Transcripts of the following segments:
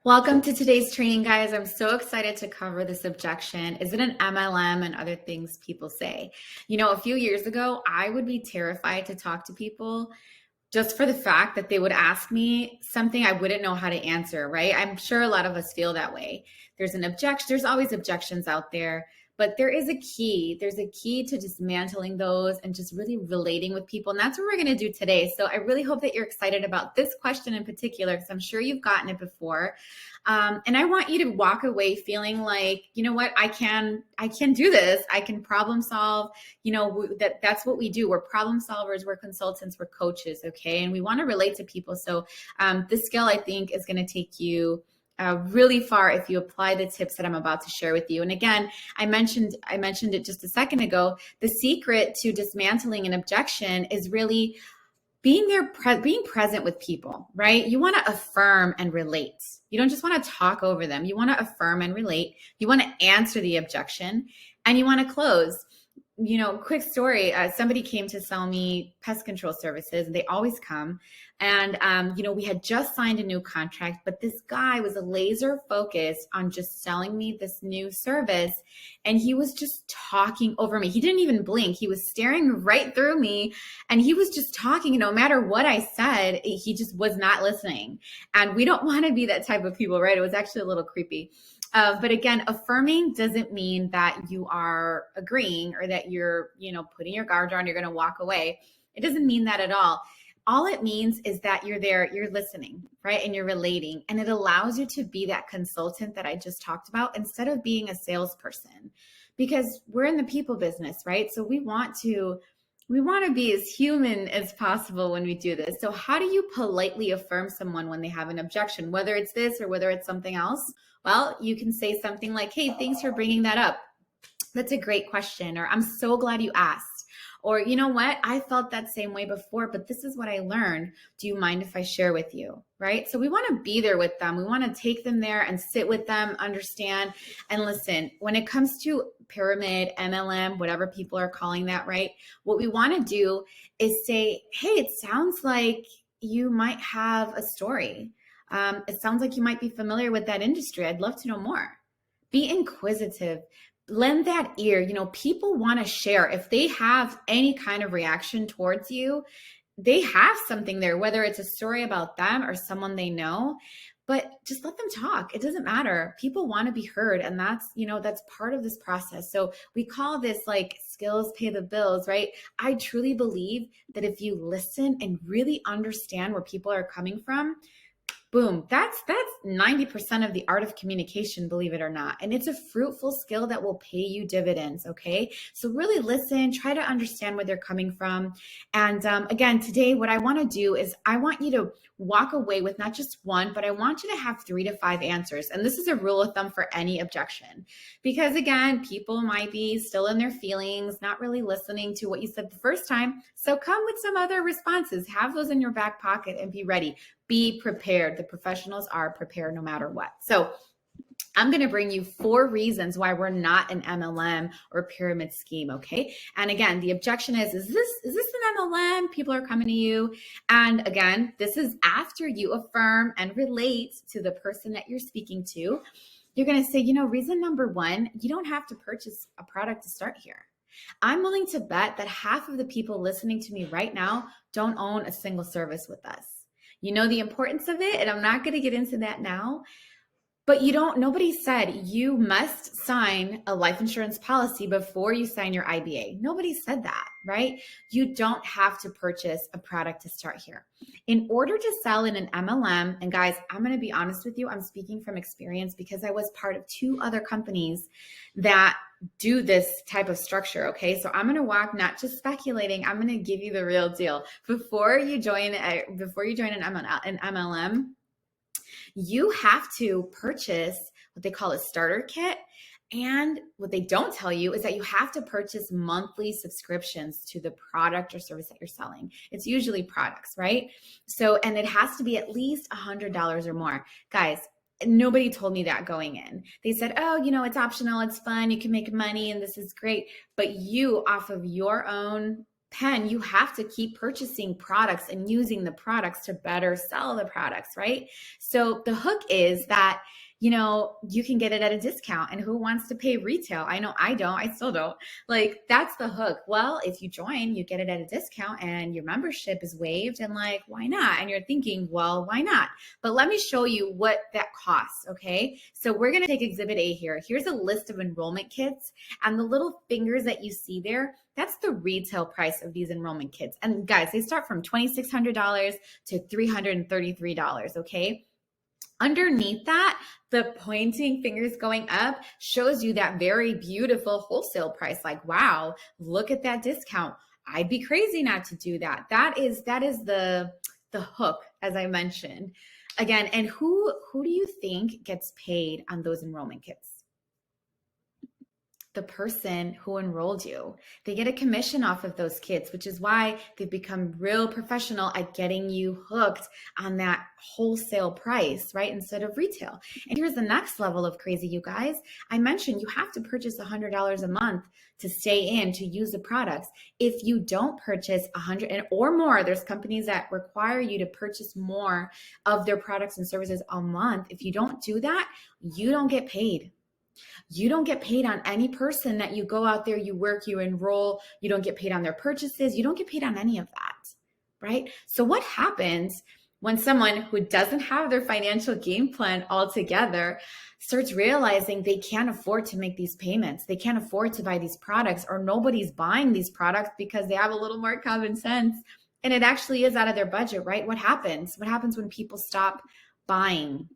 Welcome to today's training, guys. I'm so excited to cover this objection. Is it an MLM and other things people say? A few years ago, I would be terrified to talk to people just for the fact that they would ask me something I wouldn't know how to answer, right? I'm sure a lot of us feel that way. There's an objection, there's always objections out there, but there is a key. There's a key to dismantling those and just really relating with people. And that's what we're going to do today. So I really hope that you're excited about this question in particular, because I'm sure you've gotten it before. And I want you to walk away feeling like, you know what, I can do this. I can problem solve. That's what we do. We're problem solvers. We're consultants. We're coaches. Okay. And we want to relate to people. So this skill, I think, is going to take you really far if you apply the tips that I'm about to share with you. And again, I mentioned it just a second ago. The secret to dismantling an objection is really being present with people, right? You want to affirm and relate. You don't just want to talk over them. You want to affirm and relate. You want to answer the objection, and you want to close. Quick story. Somebody came to sell me pest control services, and they always come. And, we had just signed a new contract, but this guy was a laser focused on just selling me this new service. And he was just talking over me. He didn't even blink. He was staring right through me, and he was just talking. No matter what I said, he just was not listening. And we don't want to be that type of people, right? It was actually a little creepy. But again, affirming doesn't mean that you are agreeing or that you're, putting your guard down, you're going to walk away. It doesn't mean that at all. All it means is that you're there, you're listening, right? And you're relating. And it allows you to be that consultant that I just talked about instead of being a salesperson, because we're in the people business, right? So we want to be as human as possible when we do this. So how do you politely affirm someone when they have an objection, whether it's this or whether it's something else? Well, you can say something like, hey, thanks for bringing that up. That's a great question. Or I'm so glad you asked. Or, you know what? I felt that same way before, but this is what I learned. Do you mind if I share with you? Right? So we want to be there with them. We want to take them there and sit with them, understand, and listen. When it comes to pyramid, MLM, whatever people are calling that, right? What we want to do is say, hey, it sounds like you might have a story. It sounds like you might be familiar with that industry. I'd love to know more. Be inquisitive. Lend that ear. People want to share. If they have any kind of reaction towards you, they have something there, whether it's a story about them or someone they know, but just let them talk. It doesn't matter. People want to be heard. And that's part of this process. So we call this like skills pay the bills, right? I truly believe that if you listen and really understand where people are coming from, boom, that's 90% of the art of communication, believe it or not. And it's a fruitful skill that will pay you dividends, okay? So really listen, try to understand where they're coming from. And again, today, what I want to do is I want you to walk away with not just one, but I want you to have 3 to 5 answers. And this is a rule of thumb for any objection. Because again, people might be still in their feelings, not really listening to what you said the first time. So come with some other responses. Have those in your back pocket and be ready. Be prepared. The professionals are prepared no matter what. So I'm going to bring you 4 reasons why we're not an MLM or pyramid scheme, okay? And again, the objection is this an MLM? People are coming to you. And again, this is after you affirm and relate to the person that you're speaking to. You're going to say, reason number 1, you don't have to purchase a product to start here. I'm willing to bet that half of the people listening to me right now don't own a single service with us. You know the importance of it, and I'm not going to get into that now. But nobody said you must sign a life insurance policy before you sign your IBA. Nobody said that, right? You don't have to purchase a product to start here. In order to sell in an MLM, and guys, I'm going to be honest with you, I'm speaking from experience because I was part of 2 other companies that do this type of structure, okay? So I'm going to walk, not just speculating, I'm going to give you the real deal. Before you join an MLM, you have to purchase what they call a starter kit. And what they don't tell you is that you have to purchase monthly subscriptions to the product or service that you're selling. It's usually products, right? So, and it has to be at least $100 or more. Guys, nobody told me that going in. They said, oh, it's optional, it's fun, you can make money, and this is great. But you, off of your own pen, you have to keep purchasing products and using the products to better sell the products, right? So the hook is that, you can get it at a discount, and who wants to pay retail? I know I don't, I still don't. Like, that's the hook. Well, if you join, you get it at a discount and your membership is waived, and like, why not? And you're thinking, well, why not? But let me show you what that costs, okay? So we're going to take Exhibit A here. Here's a list of enrollment kits, and the little fingers that you see there, that's the retail price of these enrollment kits. And guys, they start from $2,600 to $333, okay? Underneath that, the pointing fingers going up shows you that very beautiful wholesale price. Like, wow, look at that discount. I'd be crazy not to do that. That is the hook, as I mentioned. Again, and who do you think gets paid on those enrollment kits? The person who enrolled you. They get a commission off of those kits, which is why they've become real professional at getting you hooked on that wholesale price, right? Instead of retail. And here's the next level of crazy, you guys. I mentioned you have to purchase $100 a month to stay in, to use the products. If you don't purchase 100 or more, there's companies that require you to purchase more of their products and services a month. If you don't do that, you don't get paid. You don't get paid on any person that you go out there, you work, you enroll. You don't get paid on their purchases. You don't get paid on any of that, right? So what happens when someone who doesn't have their financial game plan all together starts realizing they can't afford to make these payments? They can't afford to buy these products, or nobody's buying these products because they have a little more common sense and it actually is out of their budget, right? What happens? What happens when people stop buying?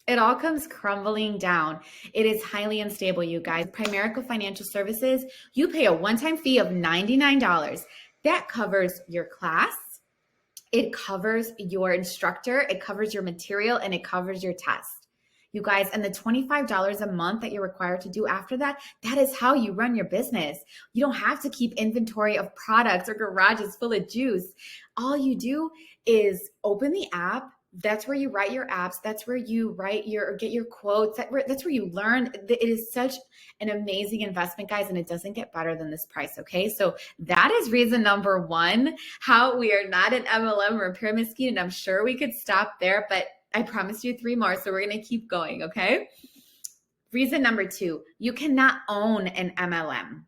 It all comes crumbling down. It is highly unstable, you guys. Primerica Financial Services, you pay a one-time fee of $99. That covers your class, it covers your instructor, it covers your material, and it covers your test. You guys, and the $25 a month that you're required to do after that, that is how you run your business. You don't have to keep inventory of products or garages full of juice. All you do is open the app. That's where you write your apps. That's where you get your quotes. That's where you learn. It is such an amazing investment, guys, and it doesn't get better than this price, okay? So that is reason number one, how we are not an MLM or a pyramid scheme, and I'm sure we could stop there, but I promised you 3 more, so we're going to keep going, okay? Reason number 2, you cannot own an MLM.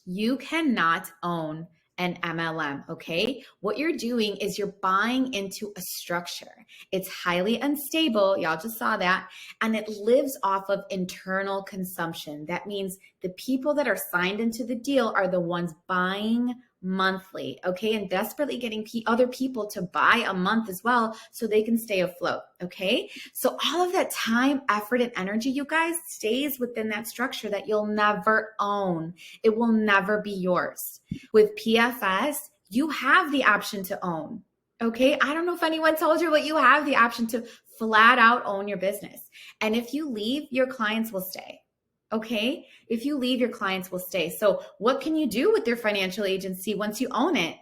You cannot own an MLM, okay? What you're doing is you're buying into a structure. It's highly unstable, y'all just saw that, and it lives off of internal consumption. That means the people that are signed into the deal are the ones buying monthly, okay? And desperately getting other people to buy a month as well so they can stay afloat, okay? So all of that time, effort, and energy, you guys, stays within that structure that you'll never own. It will never be yours. With PFS, you have the option to own, okay? I don't know if anyone told you, but you have the option to flat out own your business. And if you leave, your clients will stay. Okay. If you leave, your clients will stay. So what can you do with your financial agency once you own it?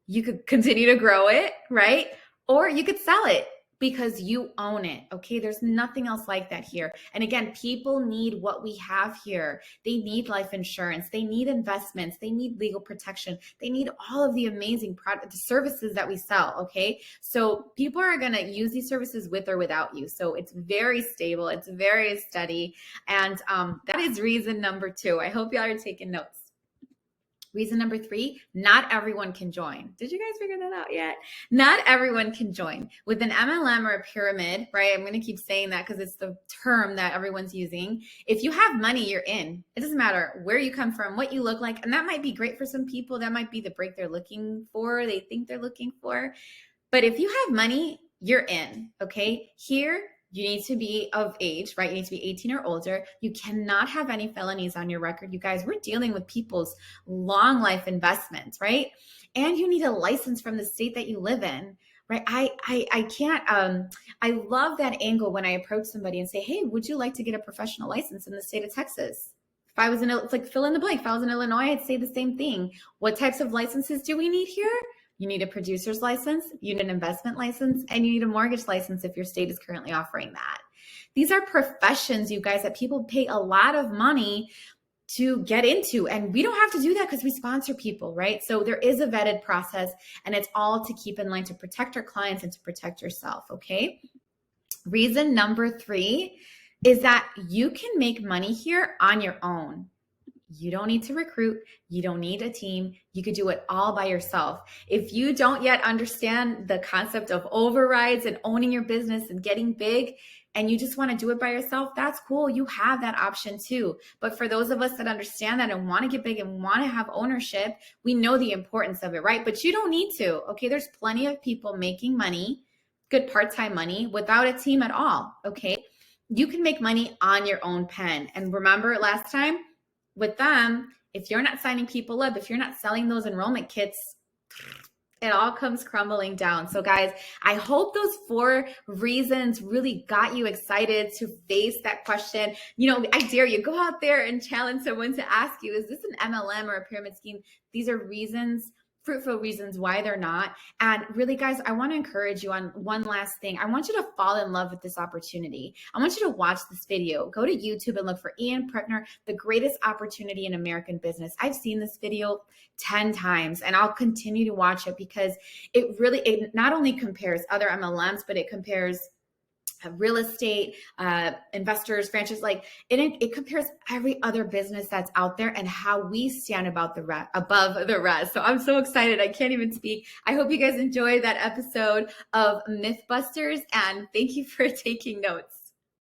You could continue to grow it, right? Or you could sell it because you own it. Okay. There's nothing else like that here. And again, people need what we have here. They need life insurance. They need investments. They need legal protection. They need all of the amazing the services that we sell. Okay. So people are going to use these services with or without you. So it's very stable. It's very steady. And that is reason number 2. I hope y'all are taking notes. Reason number 3, not everyone can join. Did you guys figure that out yet? Not everyone can join. With an MLM or a pyramid, right? I'm going to keep saying that because it's the term that everyone's using. If you have money, you're in. It doesn't matter where you come from, what you look like. And that might be great for some people. That might be the break they're looking for, they think they're looking for. But if you have money, you're in, okay? Here, you need to be of age, right? You need to be 18 or older. You cannot have any felonies on your record. You guys, we're dealing with people's long life investments, right? And you need a license from the state that you live in, right? I can't, I love that angle when I approach somebody and say, hey, would you like to get a professional license in the state of Texas? If I was in, it's like fill in the blank. If I was in Illinois, I'd say the same thing. What types of licenses do we need here? You need a producer's license, you need an investment license, and you need a mortgage license if your state is currently offering that. These are professions, you guys, that people pay a lot of money to get into. And we don't have to do that because we sponsor people, right? So there is a vetted process, and it's all to keep in line to protect our clients and to protect yourself, okay? Reason number 3 is that you can make money here on your own. You don't need to recruit. You don't need a team. You could do it all by yourself. If you don't yet understand the concept of overrides and owning your business and getting big, and you just want to do it by yourself, that's cool. You have that option too. But for those of us that understand that and want to get big and want to have ownership, we know the importance of it, right? But you don't need to, okay? There's plenty of people making money, good part-time money, without a team at all, okay? You can make money on your own pen. And remember last time, with them, if you're not signing people up, if you're not selling those enrollment kits, it all comes crumbling down. So guys, I hope those 4 reasons really got you excited to face that question. You know, I dare you, go out there and challenge someone to ask you, is this an MLM or a pyramid scheme? These are reasons, fruitful reasons why they're not. And really, guys, I want to encourage you on one last thing. I want you to fall in love with this opportunity. I want you to watch this video. Go to YouTube and look for Ian Preckner, the greatest opportunity in American business. I've seen this video 10 times and I'll continue to watch it because it not only compares other MLMs, but it compares real estate, investors, franchise, like it compares every other business that's out there and how we stand above the rest. So I'm so excited. I can't even speak. I hope you guys enjoyed that episode of Mythbusters, and thank you for taking notes.